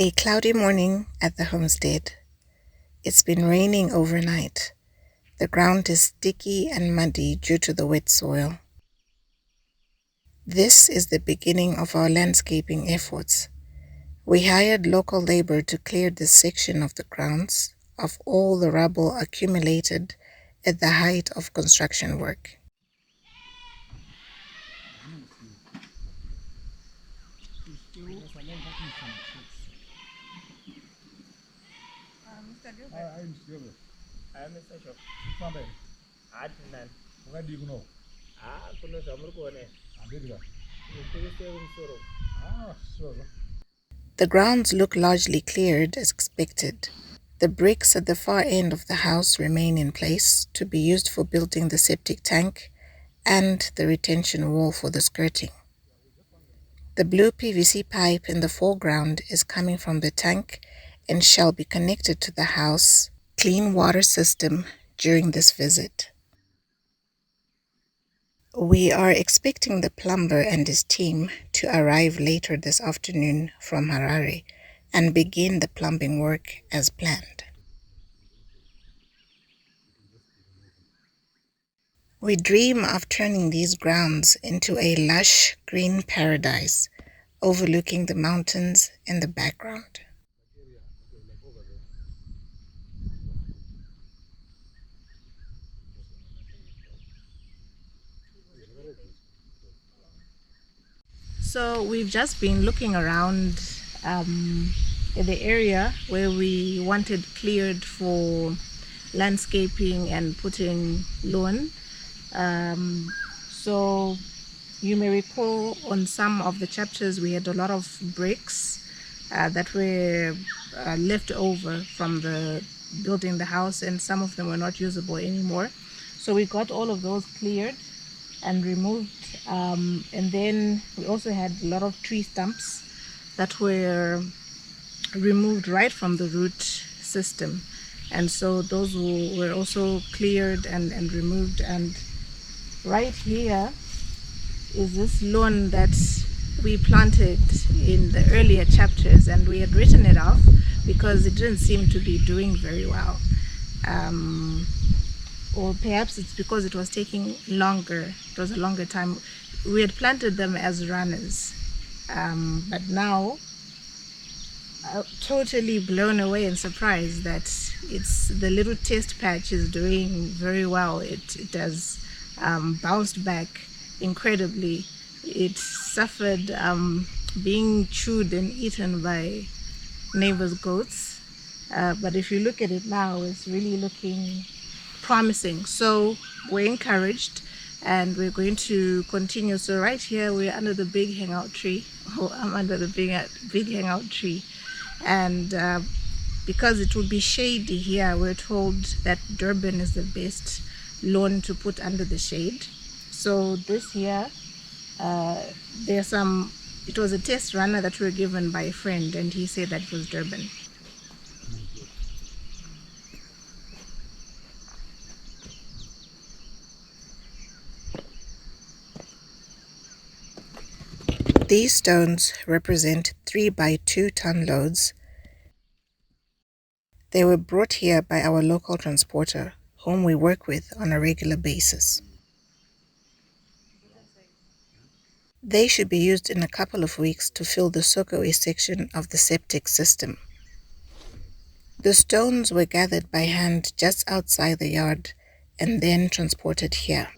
A cloudy morning at the homestead. It's been raining overnight. The ground is sticky and muddy due to the wet soil. This is the beginning of our landscaping efforts. We hired local labor to clear this section of the grounds of all the rubble accumulated at the height of construction work. The grounds look largely cleared as expected. The bricks at the far end of the house remain in place to be used for building the septic tank and the retention wall for the skirting. The blue PVC pipe in the foreground is coming from the tank and shall be connected to the house clean water system during this visit. We are expecting the plumber and his team to arrive later this afternoon from Harare and begin the plumbing work as planned. We dream of turning these grounds into a lush green paradise overlooking the mountains in the background. So we've just been looking around in the area where we wanted cleared for landscaping and putting lawn. So you may recall on some of the chapters we had a lot of bricks that were left over from the building the house, and some of them were not usable anymore. So we got all of those cleared and removed, and then we also had a lot of tree stumps that were removed right from the root system, and so those were also cleared and removed. And right here is this lawn that we planted in the earlier chapters, and we had written it off because it didn't seem to be doing very well, or perhaps it's because it was taking longer. It was a longer time. We had planted them as runners, but now totally blown away and surprised that it's the little test patch is doing very well. It has bounced back incredibly. It suffered being chewed and eaten by neighbors' goats, but if you look at it now, it's really looking promising. So we're encouraged and we're going to continue. So right here we're under the big hangout tree. I'm under the big hangout tree, and because it will be shady here, we're told that Durban is the best lawn to put under the shade. So this here, it was a test runner that we were given by a friend, and he said that it was Durban. These stones represent 3 by 2 ton loads. They were brought here by our local transporter, whom we work with on a regular basis. They should be used in a couple of weeks to fill the soakaway section of the septic system. The stones were gathered by hand just outside the yard and then transported here.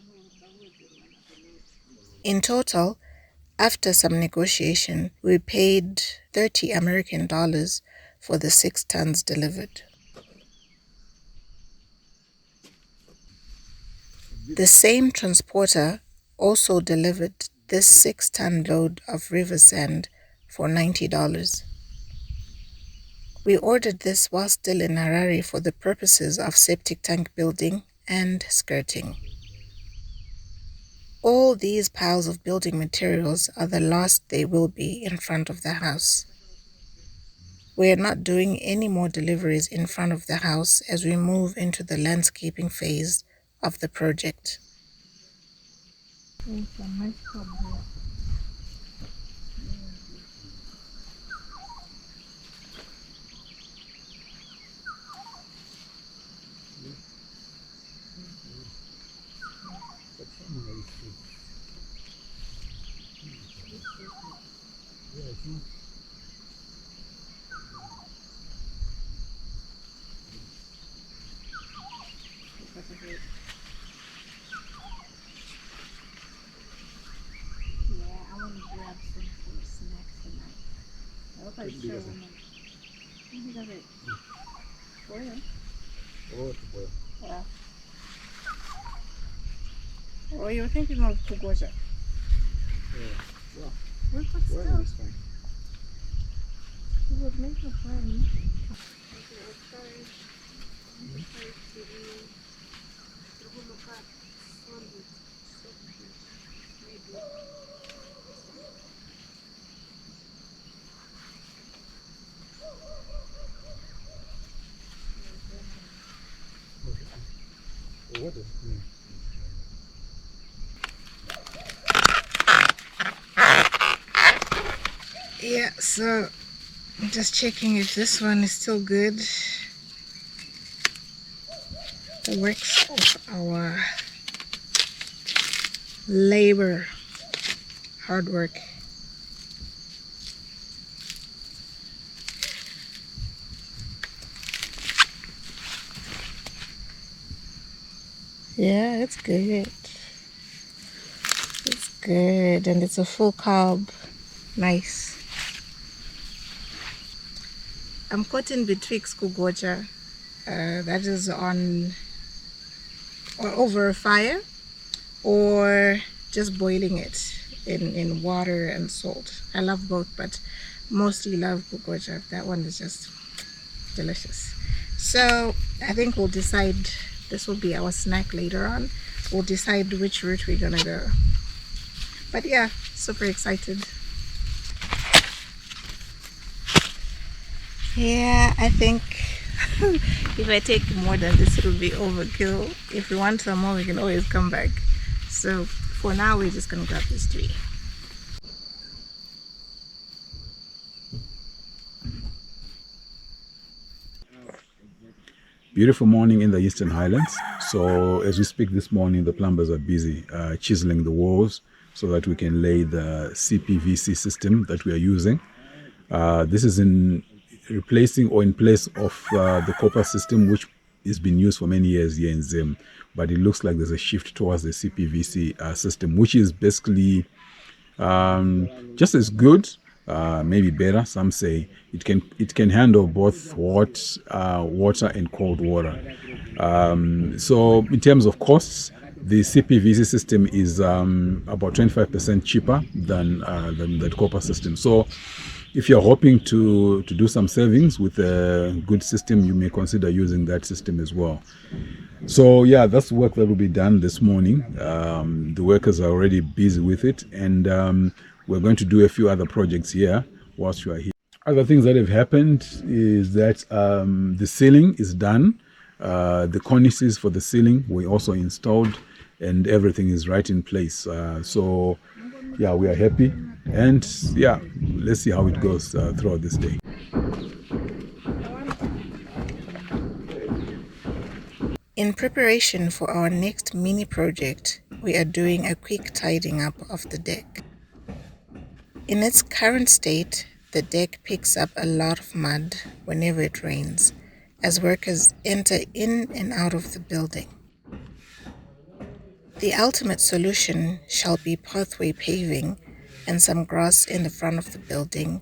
In total, after some negotiation, we paid $30 American for the 6 tons delivered. The same transporter also delivered this 6-ton load of river sand for $90. We ordered this while still in Harare for the purposes of septic tank building and skirting. All these piles of building materials are the last they will be in front of the house. We are not doing any more deliveries in front of the house as we move into the landscaping phase of the project. Yeah, I want to grab some for a snack tonight. I hope I show them. Yeah. Oh, you were thinking of Kugoja? Well, but still, you would make a plan. Okay, I'll try to look at solid softness. Maybe. Yeah, so I'm just checking if this one is still good. The works of our labor, hard work. Yeah, it's good. It's good, and it's a full carb. Nice. I'm caught in betwixt Kugocha, that is on or over a fire, or just boiling it in water and salt. I love both, but mostly love Kugocha. That one is just delicious. So I think we'll decide, this will be our snack later on. We'll decide which route we're gonna go. But yeah, super excited. Yeah, I think if I take more than this, it'll be overkill. If we want some more, we can always come back. So for now, we're just gonna grab these three. Beautiful morning in the Eastern Highlands. So as we speak this morning, the plumbers are busy chiseling the walls so that we can lay the CPVC system that we are using. This is in replacing or in place of the copper system, which has been used for many years here in Zim. But it looks like there's a shift towards the CPVC system, which is basically just as good, maybe better. Some say it can handle both water and cold water. So in terms of costs, the CPVC system is about 25% cheaper than the copper system. So if you're hoping to do some savings with a good system, you may consider using that system as well. So yeah, that's work that will be done this morning. The workers are already busy with it, and we're going to do a few other projects here whilst you are here. Other things that have happened is that the ceiling is done. The cornices for the ceiling were also installed, and everything is right in place. So yeah, we are happy, and yeah, let's see how it goes throughout this day. In preparation for our next mini project, we are doing a quick tidying up of the deck. In its current state, the deck picks up a lot of mud whenever it rains, as workers enter in and out of the building. The ultimate solution shall be pathway paving and some grass in the front of the building,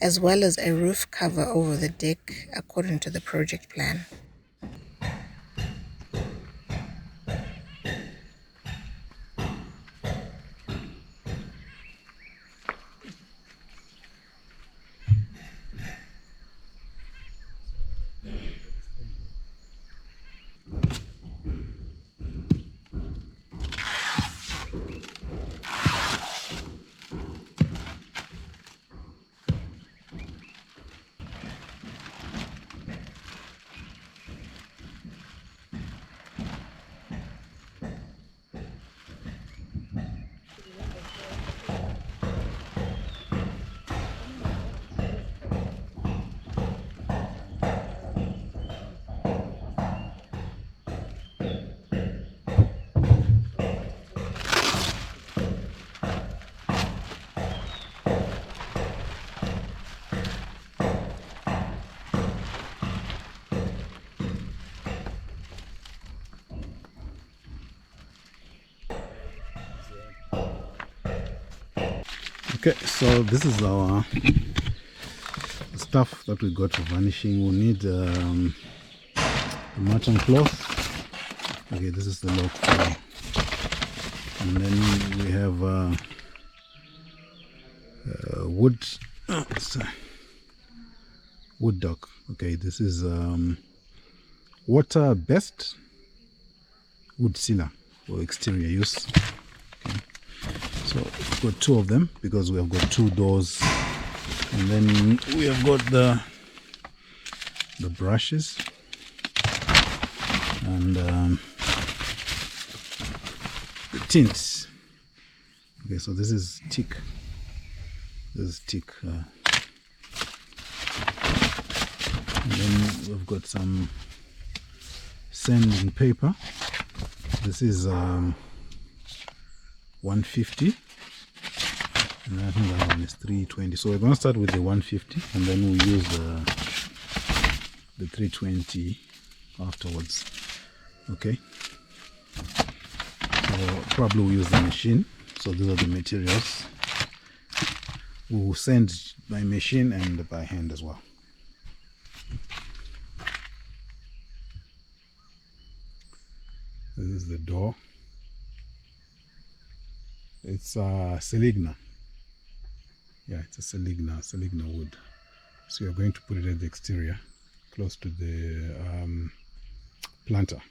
as well as a roof cover over the deck according to the project plan. Okay, so this is our stuff that we got for varnishing. We'll need the mutton cloth. Okay, this is the lock for, and then we have wood wood duck. Okay, this is water best wood sealer for exterior use. Okay, so we've got two of them because we have got two doors, and then we have got the brushes and the tints. Okay, so this is thick. This is thick. And then we've got some sanding paper. This is 150, and I think that one is 320. So we're going to start with the 150, and then we'll use the 320 afterwards. Okay. So probably we'll use the machine. So these are the materials. We'll sand by machine and by hand as well. This is the door. It's Seligna. Yeah, it's a Seligna wood. So you're going to put it at the exterior, close to the planter.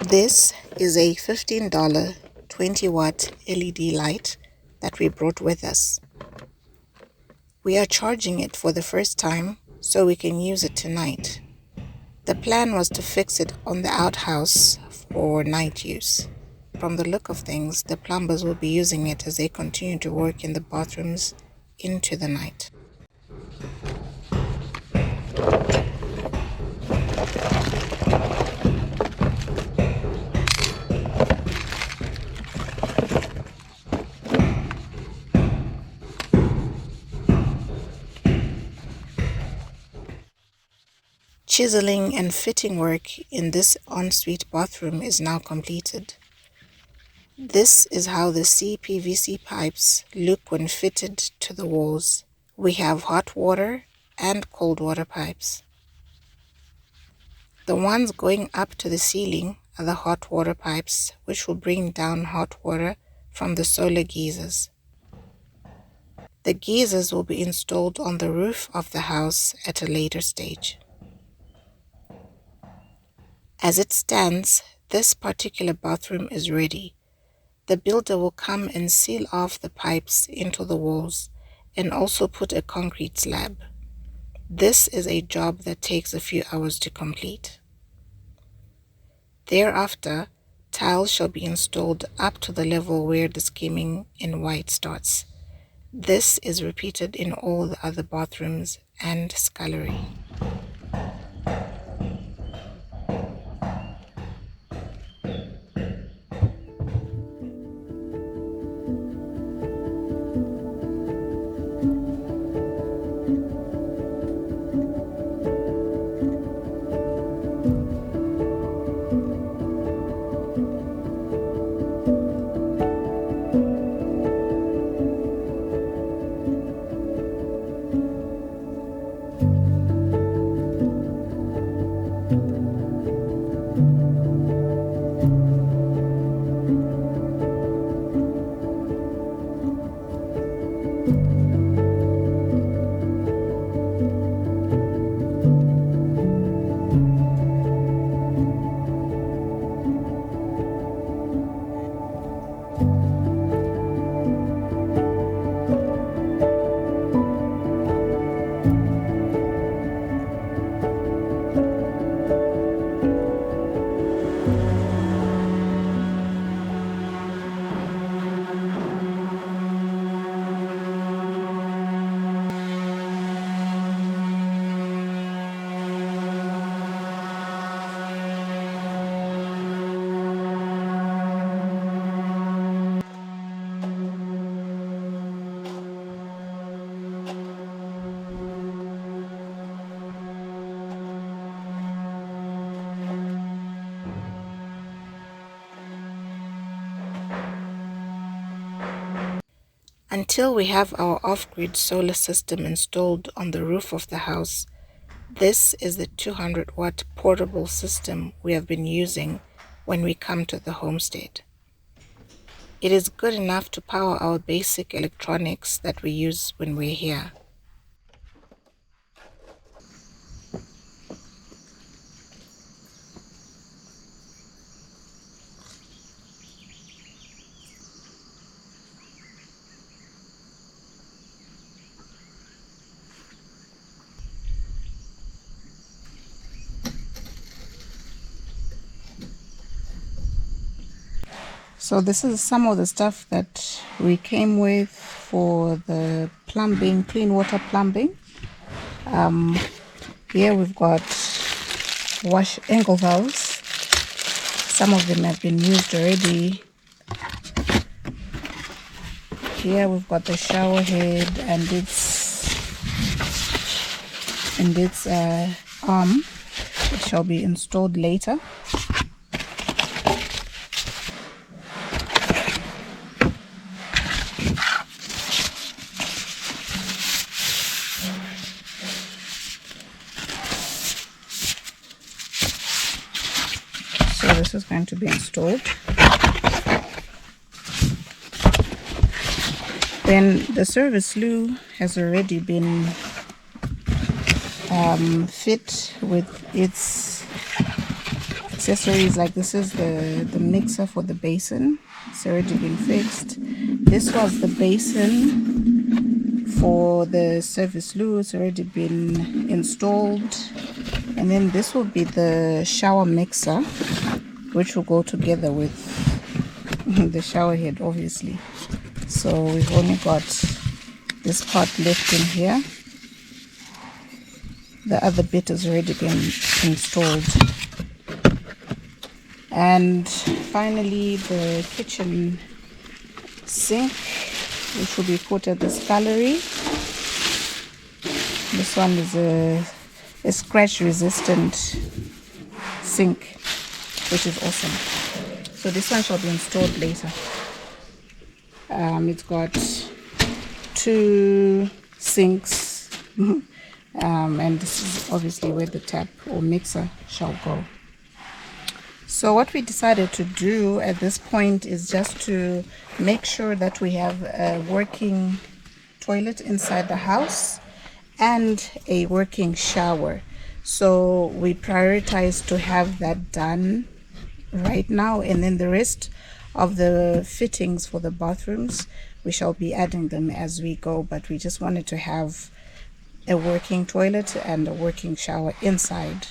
This is a $15 20-watt LED light that we brought with us. We are charging it for the first time so we can use it tonight. The plan was to fix it on the outhouse for night use. From the look of things, the plumbers will be using it as they continue to work in the bathrooms into the night. Chiseling and fitting work in this ensuite bathroom is now completed. This is how the CPVC pipes look when fitted to the walls. We have hot water and cold water pipes. The ones going up to the ceiling are the hot water pipes, which will bring down hot water from the solar geysers. The geysers will be installed on the roof of the house at a later stage. As it stands, this particular bathroom is ready. The builder will come and seal off the pipes into the walls and also put a concrete slab. This is a job that takes a few hours to complete. Thereafter, tiles shall be installed up to the level where the skimming in white starts. This is repeated in all the other bathrooms and scullery. Until we have our off-grid solar system installed on the roof of the house, this is the 200-watt portable system we have been using when we come to the homestead. It is good enough to power our basic electronics that we use when we're here. So this is some of the stuff that we came with for the plumbing, clean water plumbing. Here we've got wash angle valves. Some of them have been used already. Here we've got the shower head and its arm. It shall be installed later. So this is going to be installed. Then the service loo has already been fit with its accessories. Like this is the mixer for the basin. It's already been fixed. This was the basin for the service loo. It's already been installed. And then this will be the shower mixer, which will go together with the shower head, obviously. So we've only got this part left in here. The other bit has already been installed. And finally the kitchen sink, which will be put at the scullery. This one is a scratch resistant sink, which is awesome. So this one shall be installed later. It's got two sinks And this is obviously where the tap or mixer shall go. So what we decided to do at this point is just to make sure that we have a working toilet inside the house and a working shower. So we prioritize to have that done right now, and then the rest of the fittings for the bathrooms, we shall be adding them as we go, but we just wanted to have a working toilet and a working shower inside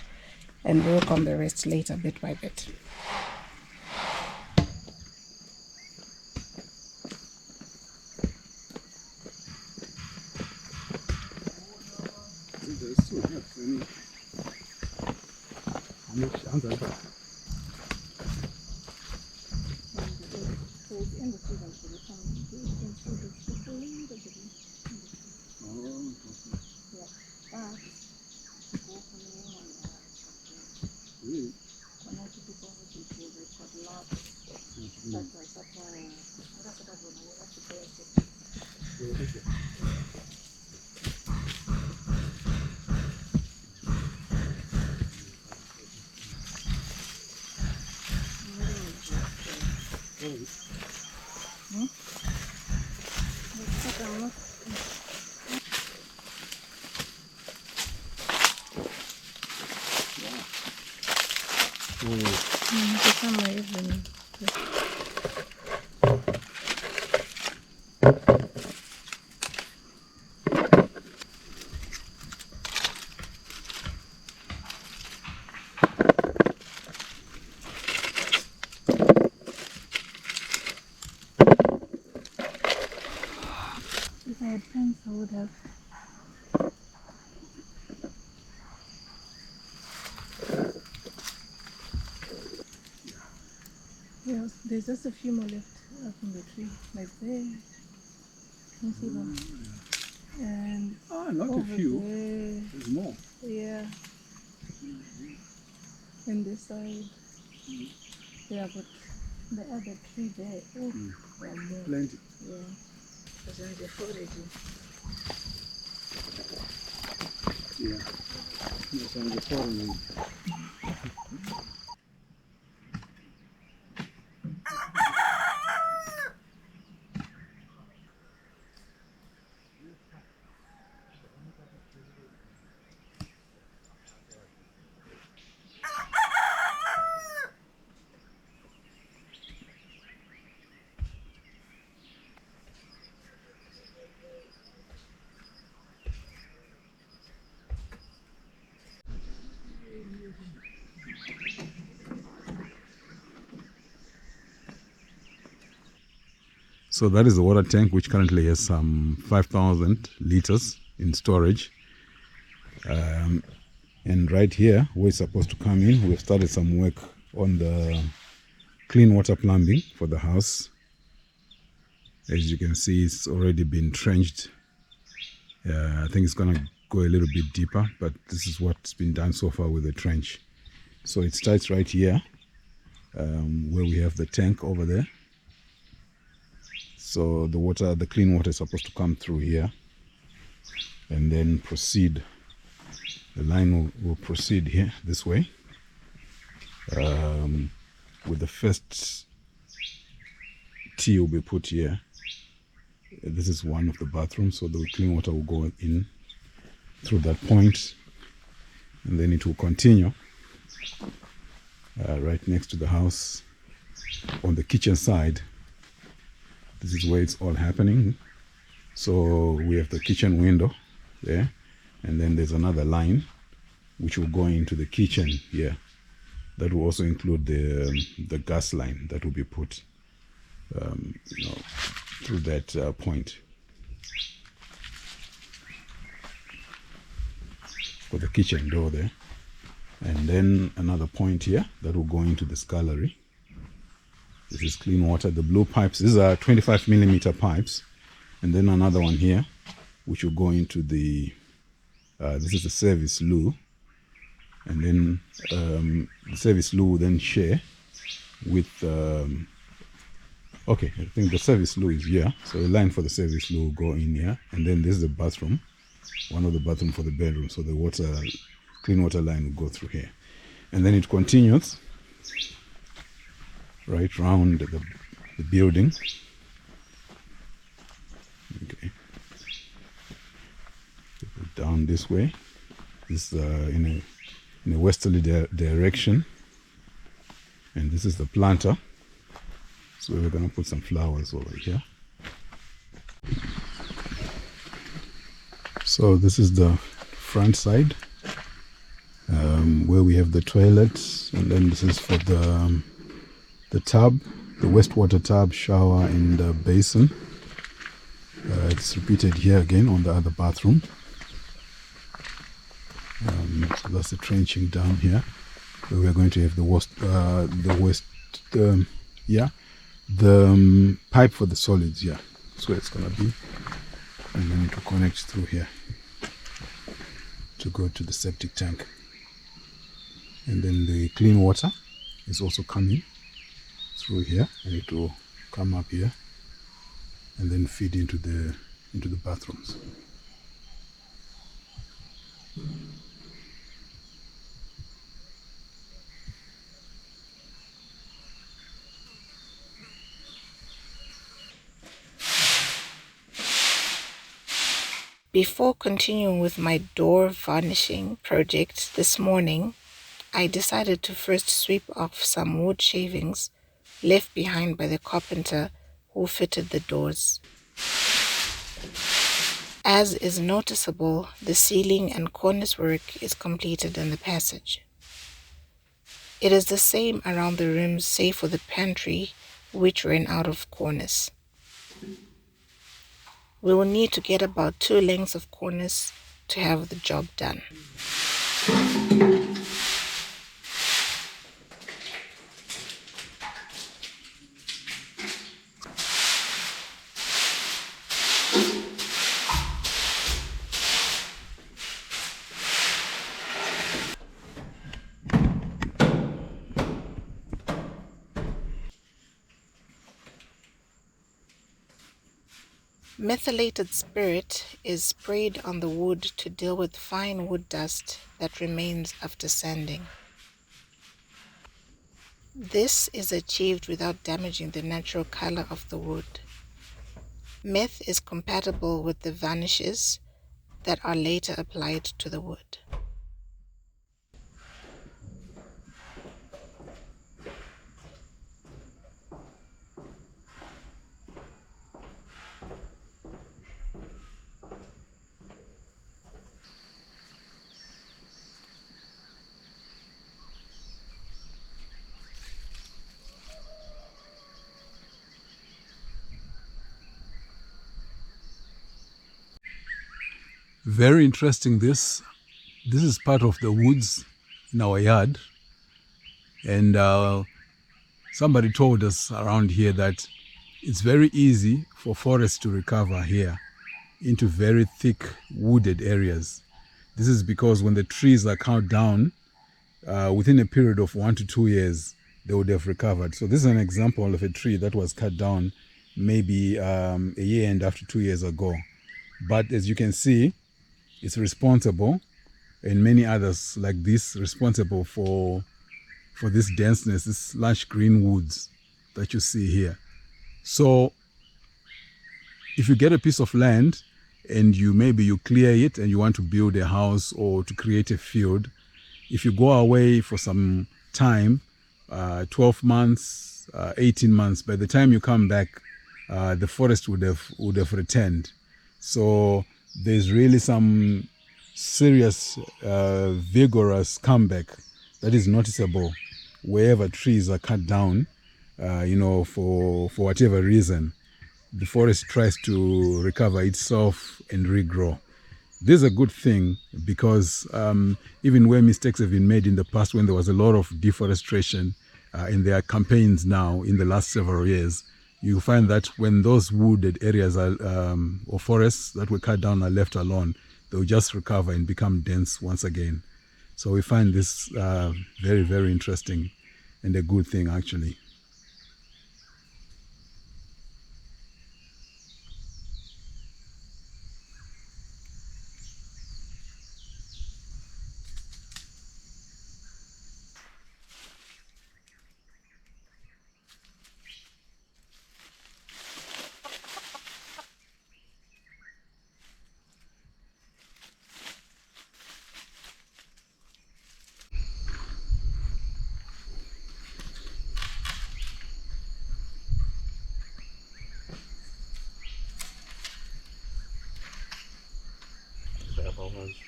and work on the rest later bit by bit. If I had friends, I would have. Yeah, there's just a few more left up in the tree, like there. Can you see them? And Not a over few. there, There's more. yeah. And this side, yeah, but the other tree there, oh, there are more. Plenty. Yeah, because then they're foraging. Yeah. That's on the foraging. So that is the water tank, which currently has some 5,000 liters in storage. And right here, where it's supposed to come in, we've started some work on the clean water plumbing for the house. As you can see, it's already been trenched. I think it's going to go a little bit deeper, but this is what's been done so far with the trench. So it starts right here, where we have the tank over there. So the clean water is supposed to come through here and then proceed. The line will proceed here, this way, with the first T will be put here. This is one of the bathrooms, so the clean water will go in through that point, and then it will continue right next to the house on the kitchen side. This is where it's all happening. So we have the kitchen window there, and then there's another line which will go into the kitchen here. That will also include the gas line that will be put through that point for the kitchen door there. And then another point here that will go into the scullery. This is clean water. The blue pipes, these are 25 millimeter pipes. And then another one here, which will go into the, this is the service loo. And then the service loo will then share with, okay, I think the service loo is here. So the line for the service loo will go in here. And then this is the bathroom bathroom for the bedroom. So the clean water line will go through here. And then it continues right round the building. Okay. Down this way. This in a westerly direction. And this is the planter. So we're going to put some flowers over here. So this is the front side, where we have the toilets, and then this is for the tub, the wastewater tub, shower, and basin. It's repeated here again on the other bathroom. So that's the trenching down here, where we're going to have the pipe for the solids. Yeah, that's where it's gonna be, and then it will connect through here to go to the septic tank. And then the clean water is also coming through here, and it will come up here and then feed into the bathrooms. Before continuing with my door varnishing project this morning, I decided to first sweep off some wood shavings left behind by the carpenter who fitted the doors. As is noticeable, the ceiling and cornice work is completed in the passage. It is the same around the rooms save for the pantry, which ran out of cornice. We will need to get about 2 lengths of cornice to have the job done. Methylated spirit is sprayed on the wood to deal with fine wood dust that remains after sanding. This is achieved without damaging the natural color of the wood. Meth is compatible with the varnishes that are later applied to the wood. Very interesting. This is part of the woods in our yard, and somebody told us around here that it's very easy for forests to recover here into very thick wooded areas. This is because when the trees are cut down, within a period of 1 to 2 years, they would have recovered. So this is an example of a tree that was cut down maybe a year and after 2 years ago. But as you can see, it's responsible, and many others like this, responsible for this denseness, this lush green woods that you see here. So if you get a piece of land and you clear it and you want to build a house or to create a field, if you go away for some time, 12 months, 18 months, by the time you come back, the forest would have returned. So there's really some serious, vigorous comeback that is noticeable wherever trees are cut down, for whatever reason. The forest tries to recover itself and regrow. This is a good thing because even where mistakes have been made in the past, when there was a lot of deforestation, and there are campaigns now in the last several years, you find that when those wooded areas or forests that were cut down are left alone, they'll just recover and become dense once again. So we find this very, very interesting and a good thing, actually.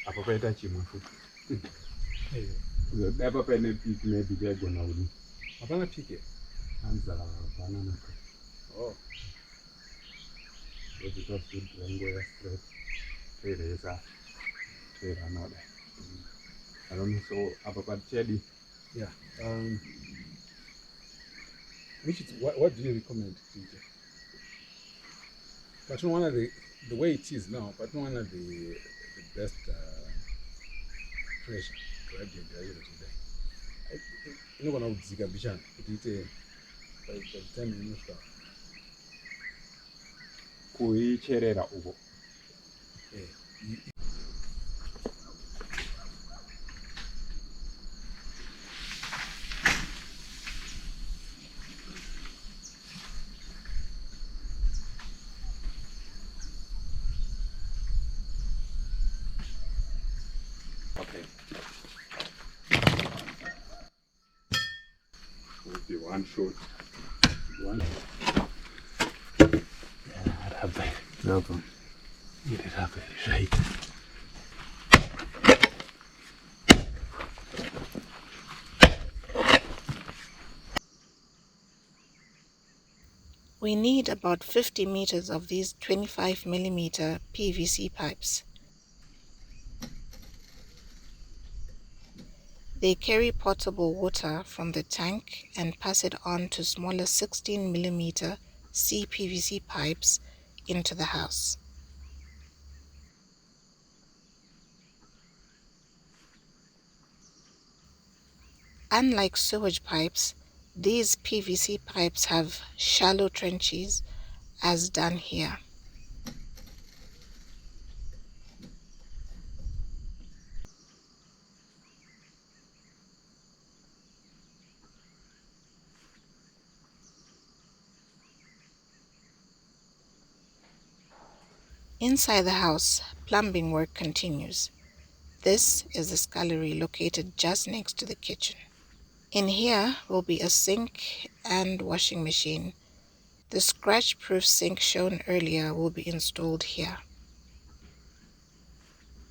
apa paita chimwe futi dapa paine piki maybe chaigona kudi hapana piki anza banana oh because it was good rango ya straight teresa teranode I don't know so apa pat chedi yeah which is what do you recommend DJ? But one of the way it is now, but one of the best pressure gradient today. You know what I would zika bishan, but it by the time you know stuff. kuicherera uko okay would be one shot one No problem. Get it up right. We need about 50 meters of these 25 millimeter PVC pipes. They carry potable water from the tank and pass it on to smaller 16 millimeter CPVC pipes into the house. Unlike sewage pipes, these PVC pipes have shallow trenches as done here. Inside the house, plumbing work continues. This is the scullery located just next to the kitchen. In here will be a sink and washing machine. The scratch-proof sink shown earlier will be installed here.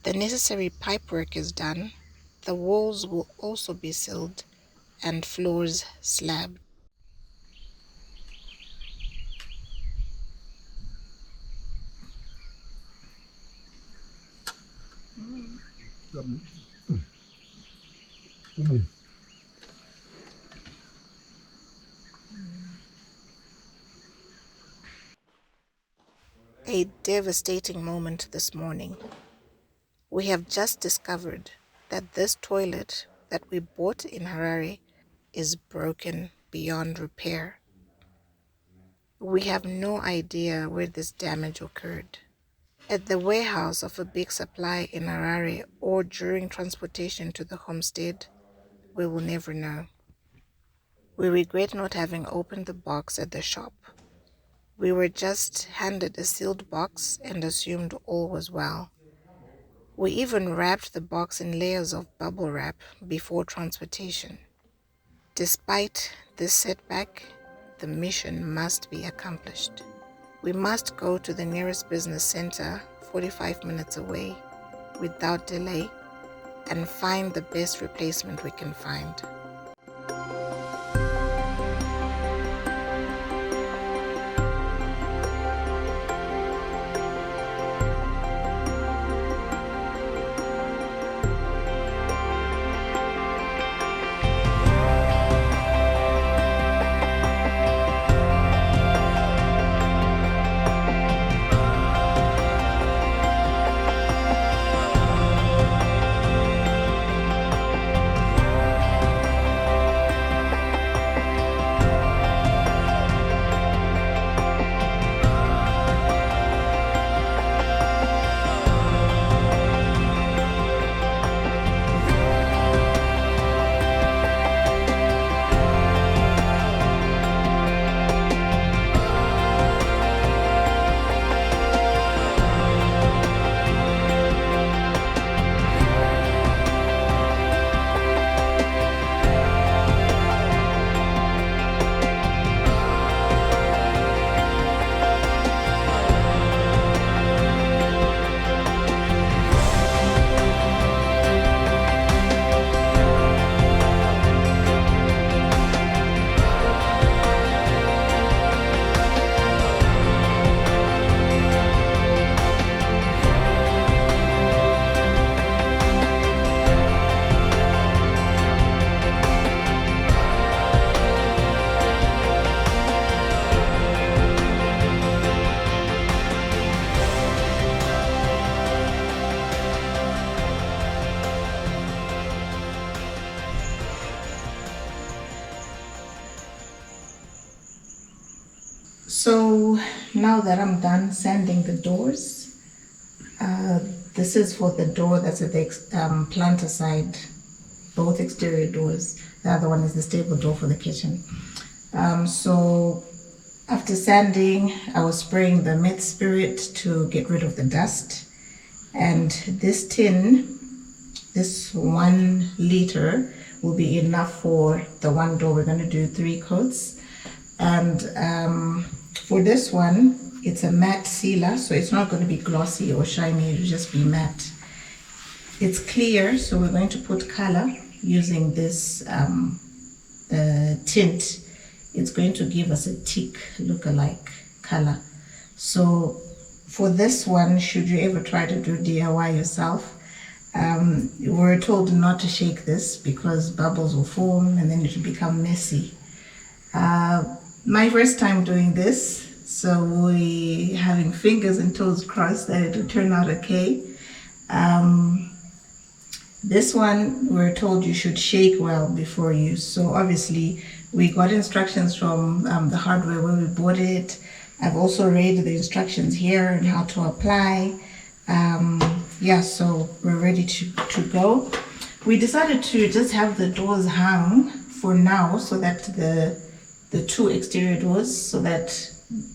The necessary pipework is done. The walls will also be sealed and floors slabbed. A devastating moment this morning. We have just discovered that this toilet that we bought in Harare is broken beyond repair. We have no idea where this damage occurred. At the warehouse of a big supply in Harare or during transportation to the homestead, we will never know. We regret not having opened the box at the shop. We were just handed a sealed box and assumed all was well. We even wrapped the box in layers of bubble wrap before transportation. Despite this setback, the mission must be accomplished. We must go to the nearest business center, 45 minutes away, without delay, and find the best replacement we can find. So now that I'm done sanding the doors, this is for the door that's at the planter side, both exterior doors. The other one is the stable door for the kitchen. So after sanding, I was spraying the mid spirit to get rid of the dust. And this tin, this 1 liter, will be enough for the one door. We're going to do 3 coats. And for this one, it's a matte sealer, so it's not going to be glossy or shiny, it'll just be matte. It's clear, so we're going to put color using this tint. It's going to give us a teak look-alike color. So for this one, should you ever try to do DIY yourself, we're told not to shake this because bubbles will form and then it will become messy. My first time doing this, so we having fingers and toes crossed that it will turn out okay. This one, we're told you should shake well before use. So obviously, we got instructions from the hardware where we bought it. I've also read the instructions here on how to apply. Yeah, so we're ready to go. We decided to just have the doors hung for now, so that the 2 exterior doors, so that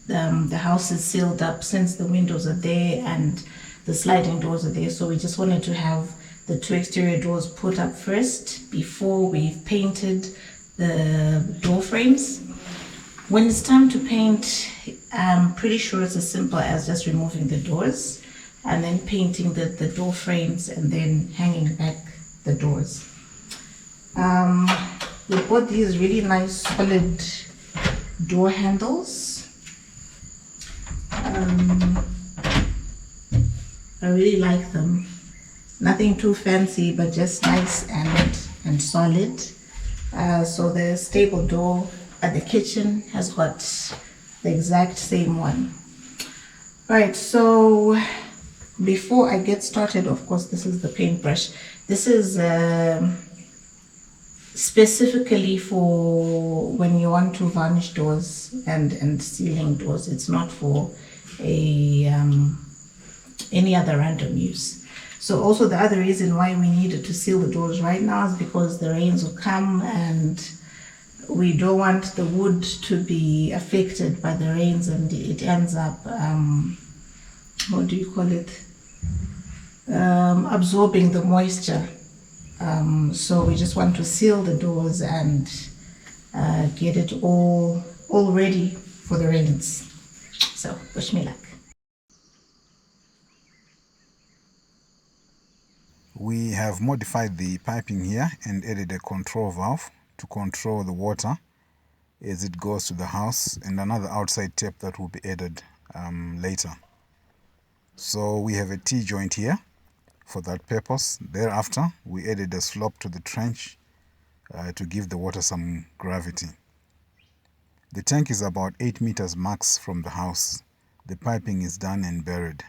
the house is sealed up since the windows are there and the sliding doors are there. So we just wanted to have the 2 exterior doors put up first before we've painted the door frames. When it's time to paint, I'm pretty sure it's as simple as just removing the doors and then painting the door frames and then hanging back the doors. We bought these really nice solid door handles. I really like them. Nothing too fancy, but just nice and solid. So the stable door at the kitchen has got the exact same one. Right, so before I get started, of course, this is the paintbrush. This is specifically for when you want to varnish doors and ceiling doors. It's not for any other random use. So also the other reason why we needed to seal the doors right now is because the rains will come and we don't want the wood to be affected by the rains and it ends up, what do you call it? Absorbing the moisture. So we just want to seal the doors and get it all ready for the rains. So wish me luck. We have modified the piping here and added a control valve to control the water as it goes to the house, and another outside tap that will be added later. So we have a T-joint here for that purpose. Thereafter, we added a slope to the trench to give the water some gravity. The tank is about 8 meters max from the house. The piping is done and buried.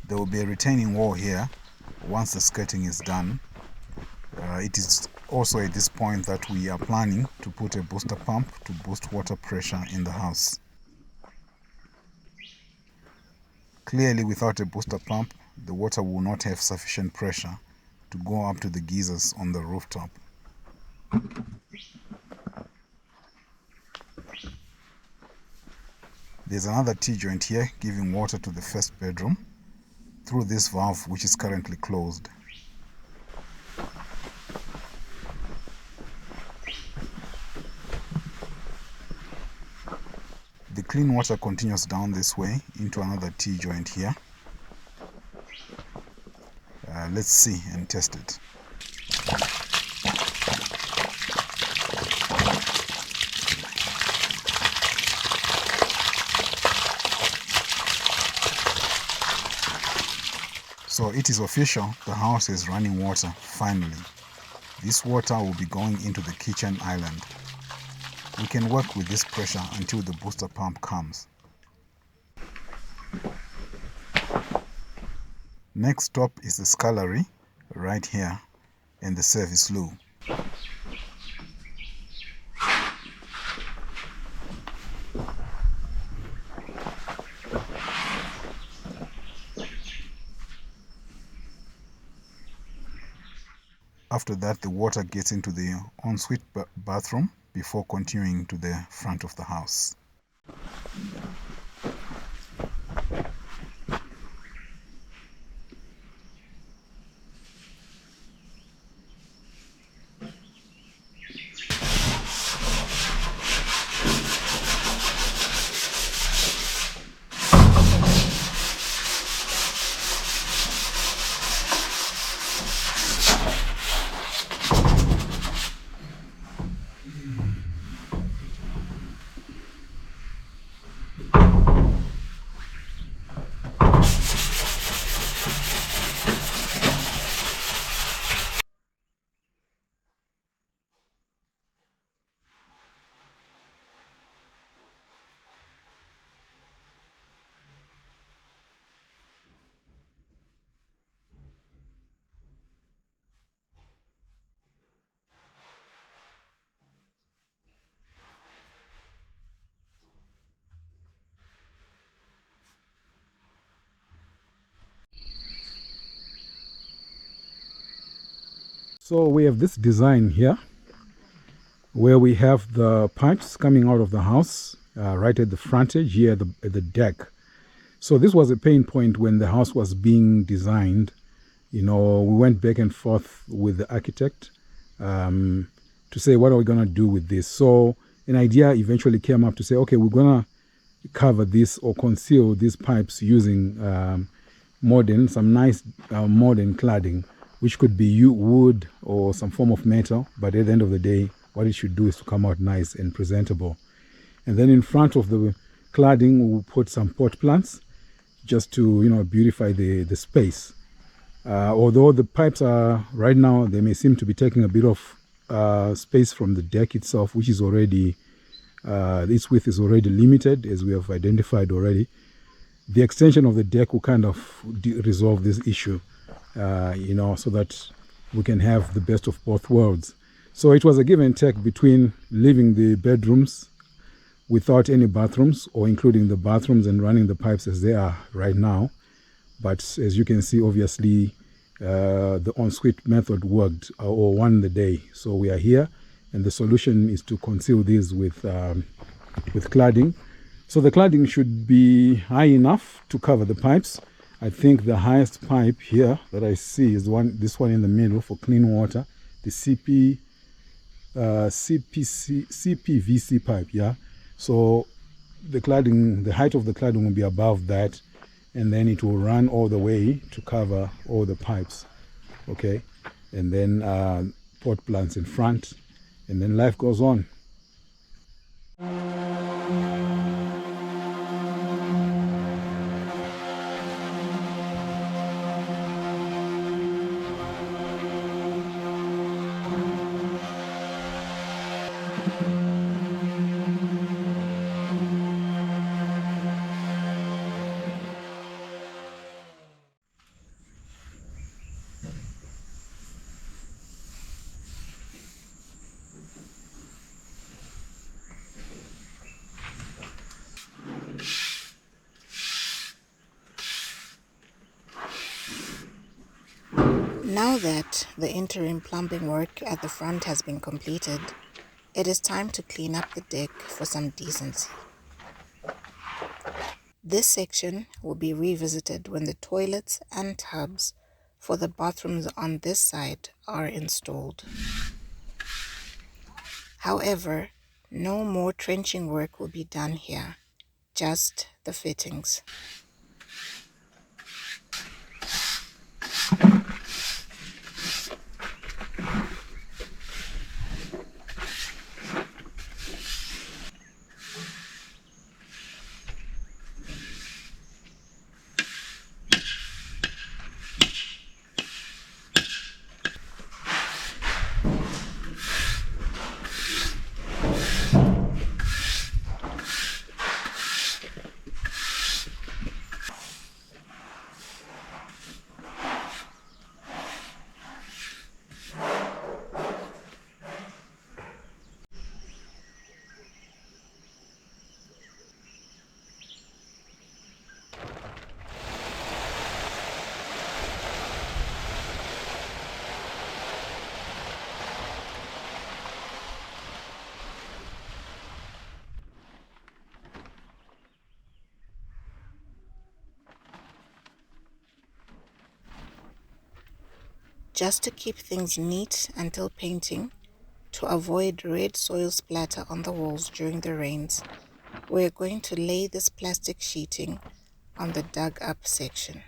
There will be a retaining wall here once the skirting is done. It is also at this point that we are planning to put a booster pump to boost water pressure in the house. Clearly, without a booster pump, the water will not have sufficient pressure to go up to the geysers on the rooftop. There's another T-joint here giving water to the first bedroom through this valve, which is currently closed. The clean water continues down this way into another T-joint here. Let's see and test it. So it is official, the house is running water finally. This water will be going into the kitchen island. We can work with this pressure until the booster pump comes. Next stop is the scullery, right here, and the service loo. After that, the water gets into the ensuite bathroom before continuing to the front of the house. So we have this design here where we have the pipes coming out of the house right at the frontage here at the deck. So this was a pain point when the house was being designed. We went back and forth with the architect to say, what are we going to do with this? So an idea eventually came up to say, okay, we're going to cover this or conceal these pipes using some nice modern cladding, which could be wood or some form of metal. But at the end of the day, what it should do is to come out nice and presentable. And then in front of the cladding, we'll put some pot plants just to, beautify the space. Although the pipes are, right now, they may seem to be taking a bit of space from the deck itself, which is already, its width is already limited, as we have identified already. The extension of the deck will kind of resolve this issue, so that we can have the best of both worlds. So it was a give and take between leaving the bedrooms without any bathrooms or including the bathrooms and running the pipes as they are right now. But as you can see, obviously, the ensuite method worked or won the day. So we are here, and the solution is to conceal these with cladding. So the cladding should be high enough to cover the pipes. I think the highest pipe here that I see is this one in the middle for clean water, the CPVC pipe, yeah. So the height of the cladding will be above that, and then it will run all the way to cover all the pipes, okay. And then pot plants in front, and then life goes on. Now that the interim plumbing work at the front has been completed, it is time to clean up the deck for some decency. This section will be revisited when the toilets and tubs for the bathrooms on this side are installed. However, no more trenching work will be done here, just the fittings. just to keep things neat until painting, to avoid red soil splatter on the walls during the rains. We're going to lay this plastic sheeting on the dug up section.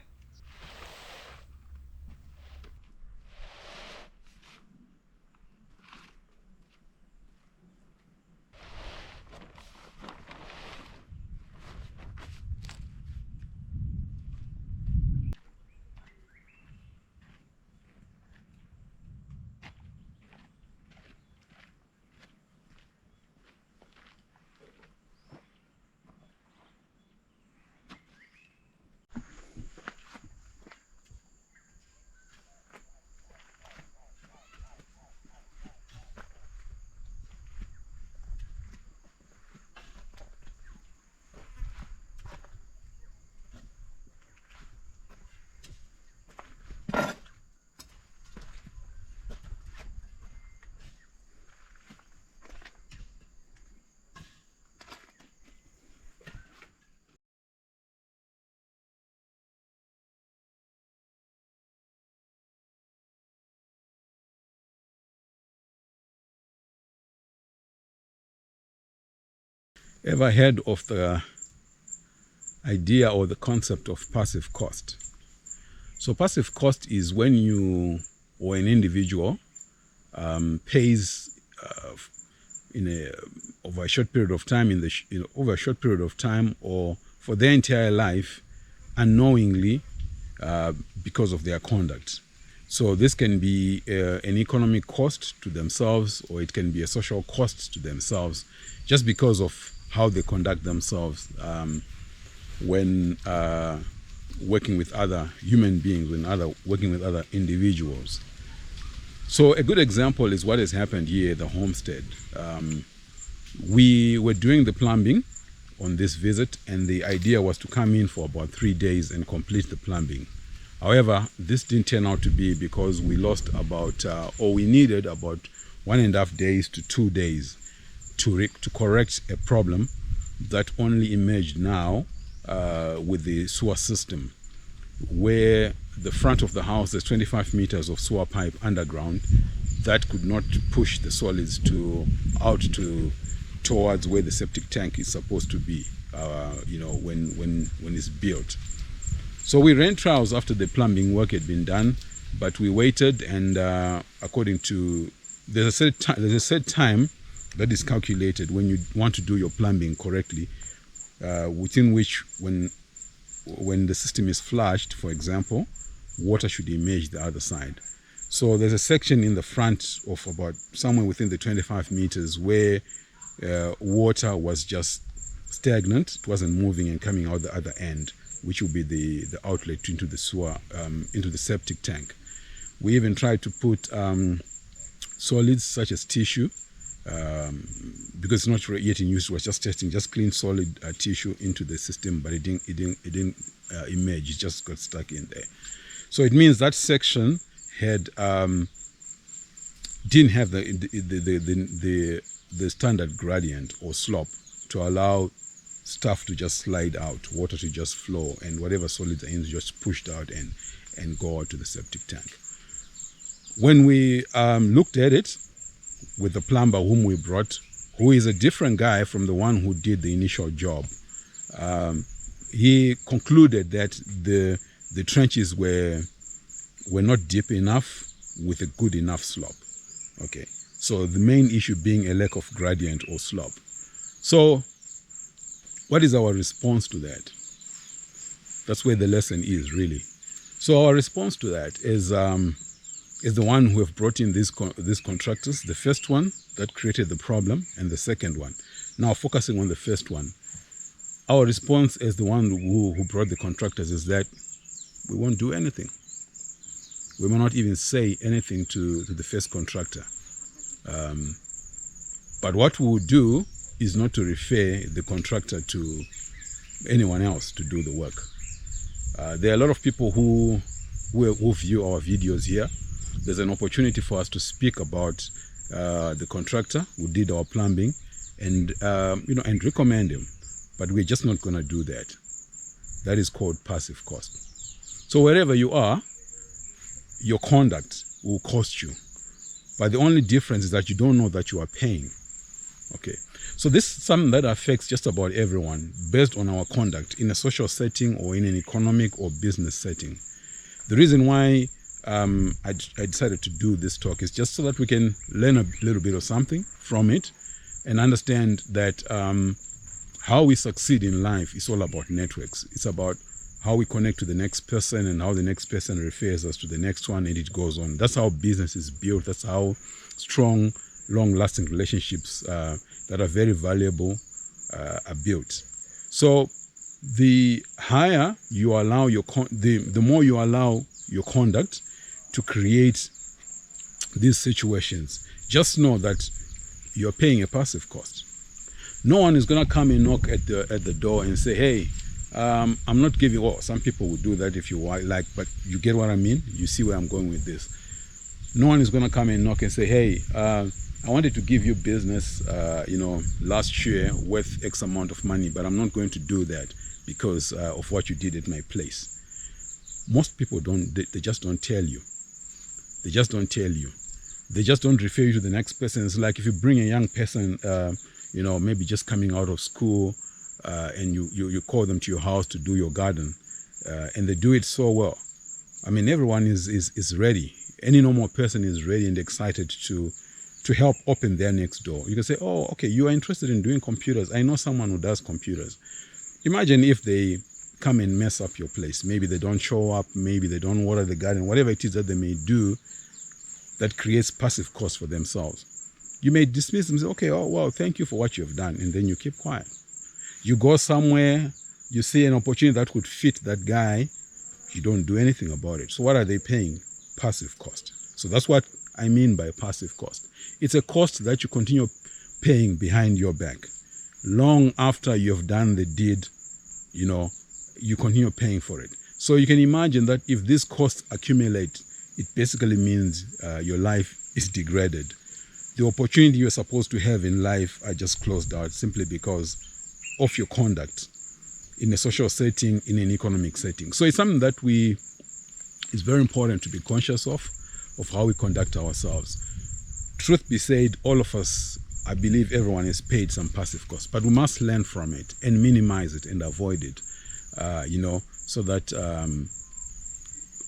Ever heard of the idea or the concept of passive cost? So passive cost is when you or an individual pays over a short period of time over a short period of time or for their entire life unknowingly because of their conduct. So this can be an economic cost to themselves, or it can be a social cost to themselves, just because of how they conduct themselves when working with other human beings, working with other individuals. So a good example is what has happened here at the homestead. We were doing the plumbing on this visit, and the idea was to come in for about 3 days and complete the plumbing. However, this didn't turn out to be, because we lost we needed about 1.5 days to 2 days to correct a problem that only emerged now with the sewer system, where the front of the house, there's 25 meters of sewer pipe underground that could not push the solids towards where the septic tank is supposed to be, when it's built. So we ran trials after the plumbing work had been done, but we waited, and according to there's a set time that is calculated when you want to do your plumbing correctly, within which when the system is flushed, for example, water should emerge the other side. So there's a section in the front of about somewhere within the 25 meters where water was just stagnant. It wasn't moving and coming out the other end, which will be the outlet into the sewer, into the septic tank. We even tried to put solids such as tissue, because it's not yet in use. It was just testing, just clean solid tissue into the system, but it didn't emerge. It just got stuck in there. So it means that section didn't have the standard gradient or slope to allow stuff to just slide out, water to just flow, and whatever solids are in just pushed out and go out to the septic tank. When we looked at it with the plumber whom we brought, who is a different guy from the one who did the initial job, he concluded that the trenches were not deep enough with a good enough slope. Okay, so the main issue being a lack of gradient or slope. So what is our response to that? That's where the lesson is, really. So our response to that is the one who have brought in these contractors. The first one that created the problem, and the second one. Now focusing on the first one, our response as the one who brought the contractors is that we won't do anything. We will not even say anything to the first contractor. But what we will do is not to refer the contractor to anyone else to do the work. There are a lot of people who view our videos here. There's an opportunity for us to speak about the contractor who did our plumbing and recommend him. But we're just not going to do that. That is called passive cost. So wherever you are, your conduct will cost you. But the only difference is that you don't know that you are paying. Okay. So this is something that affects just about everyone based on our conduct in a social setting or in an economic or business setting. The reason why I decided to do this talk is just so that we can learn a little bit of something from it and understand that how we succeed in life is all about networks. It's about how we connect to the next person and how the next person refers us to the next one, and it goes on. That's how business is built. That's how strong, long-lasting relationships that are very valuable are built. So the higher you allow the more you allow your conduct to create these situations, just know that you're paying a passive cost. No one is going to come and knock at the door and say, hey, I'm not giving. Well, some people would do that if you like, but you get what I mean. You see where I'm going with this. No one is going to come and knock and say, hey, I wanted to give you business, last year worth X amount of money, but I'm not going to do that because of what you did at my place. Most people don't. They just don't tell you. They just don't tell you. They just don't refer you to the next person. It's like if you bring a young person, maybe just coming out of school, and you call them to your house to do your garden, and they do it so well. I mean, everyone is ready. Any normal person is ready and excited to help open their next door. You can say, oh, okay, you are interested in doing computers. I know someone who does computers. Imagine if they come and mess up your place. Maybe they don't show up. Maybe they don't water the garden. Whatever it is that they may do that creates passive cost for themselves. You may dismiss them and say, okay, oh, well, thank you for what you've done. And then you keep quiet. You go somewhere, you see an opportunity that could fit that guy, you don't do anything about it. So what are they paying? Passive cost. So that's what I mean by passive cost. It's a cost that you continue paying behind your back. Long after you've done the deed, you continue paying for it. So you can imagine that if these costs accumulate, it basically means your life is degraded. The opportunity you're supposed to have in life are just closed out simply because of your conduct in a social setting, in an economic setting. So it's something that is very important to be conscious of how we conduct ourselves. Truth be said, all of us, I believe everyone is paid some passive cost, but we must learn from it and minimize it and avoid it, so that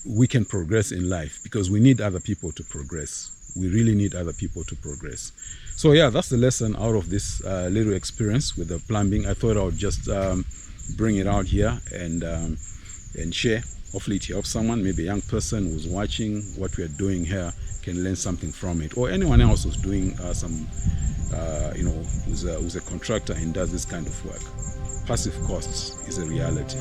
we can progress in life, because we need other people to progress. We really need other people to progress. So yeah, that's the lesson out of this little experience with the plumbing. I thought I would just bring it out here and share. Hopefully it helps someone, maybe a young person who's watching what we are doing here can learn something from it, or anyone else who's doing who's a contractor and does this kind of work. Passive costs is a reality.